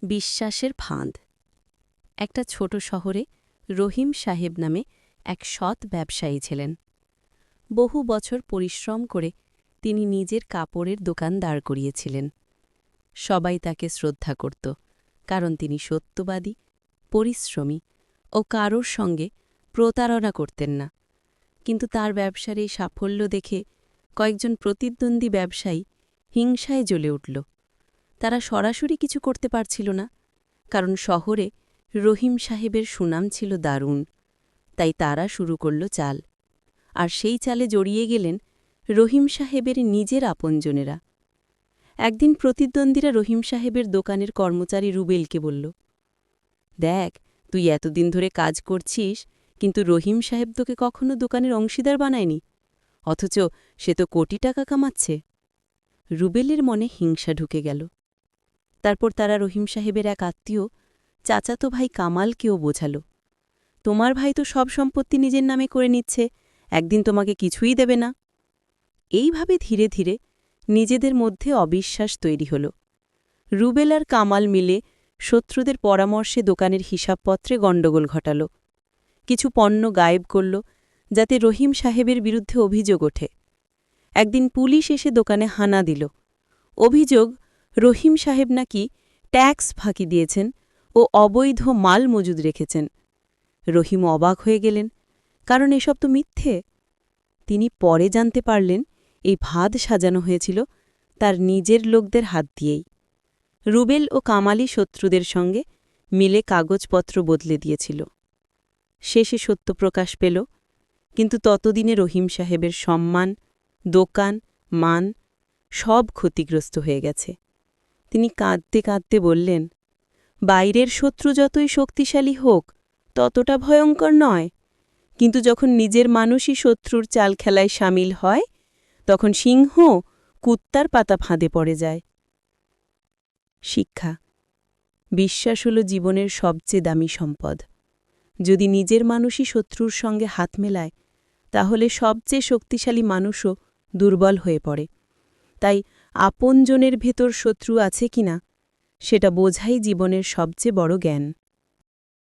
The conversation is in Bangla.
বিশ্বাসের ফাঁদ। একটা ছোট শহরে রহিম সাহেব নামে এক সৎ ব্যবসায়ী ছিলেন। বহু বছর পরিশ্রম করে তিনি নিজের কাপড়ের দোকান দাঁড় করিয়েছিলেন। সবাই তাকে শ্রদ্ধা করত, কারণ তিনি সত্যবাদী, পরিশ্রমী ও কারোর সঙ্গে প্রতারণা করতেন না। কিন্তু তার ব্যবসার এই সাফল্য দেখে কয়েকজন প্রতিদ্বন্দ্বী ব্যবসায়ী হিংসায় জ্বলে উঠল। তারা সরাসরি কিছু করতে পারছিল না, কারণ শহরে রহিম সাহেবের সুনাম ছিল দারুণ। তাই তারা শুরু করল চাল, আর সেই চালে জড়িয়ে গেলেন রহিম সাহেবের নিজের আপনজনেরা। একদিন প্রতিদ্বন্দ্বীরা রহিম সাহেবের দোকানের কর্মচারী রুবেলকে বলল, দেখ, তুই এতদিন ধরে কাজ করছিস, কিন্তু রহিম সাহেব তোকে কখনো দোকানের অংশীদার বানায়নি, অথচ সে তো কোটি টাকা কামাচ্ছে। রুবেলের মনে হিংসা ঢুকে গেল। তারপর তারা রহিম সাহেবের এক আত্মীয় চাচাতো ভাই কামালকেও বোঝাল, তোমার ভাই তো সব সম্পত্তি নিজের নামে করে নিচ্ছে, একদিন তোমাকে কিছুই দেবে না। এইভাবে ধীরে ধীরে নিজেদের মধ্যে অবিশ্বাস তৈরি হল। রুবেল আর কামাল মিলে শত্রুদের পরামর্শে দোকানের হিসাবপত্রে গণ্ডগোল ঘটাল। কিছু পণ্য গায়েব করল, যাতে রহিম সাহেবের বিরুদ্ধে অভিযোগ ওঠে। একদিন পুলিশ এসে দোকানে হানা দিল। অভিযোগ, রহিম সাহেব নাকি ট্যাক্স ফাঁকি দিয়েছেন ও অবৈধ মাল মজুদ রেখেছেন। রহিম অবাক হয়ে গেলেন, কারণ এসব তো মিথ্যে। তিনি পরে জানতে পারলেন এই ফাঁদ সাজানো হয়েছিল তার নিজের লোকদের হাত দিয়েই। রুবেল ও কামালি শত্রুদের সঙ্গে মিলে কাগজপত্র বদলে দিয়েছিল। শেষে সত্য প্রকাশ পেল, কিন্তু ততদিনে রহিম সাহেবের সম্মান, দোকান, মান সব ক্ষতিগ্রস্ত হয়ে গেছে। তিনি কাঁদতে কাঁদতে বললেন, বাইরের শত্রু যতই শক্তিশালী হোক ততটা ভয়ঙ্কর নয়, কিন্তু যখন নিজের মানুষই শত্রুর চাল খেলায় সামিল হয়, তখন সিংহ কুত্তার পাতা ফাঁদে পড়ে যায়। শিক্ষা: বিশ্বাস হল জীবনের সবচেয়ে দামি সম্পদ। যদি নিজের মানুষই শত্রুর সঙ্গে হাত মেলায়, তাহলে সবচেয়ে শক্তিশালী মানুষও দুর্বল হয়ে পড়ে। তাই আপনজনের ভেতর শত্রু আছে কিনা সেটা বোঝাই জীবনের সবচেয়ে বড় জ্ঞান।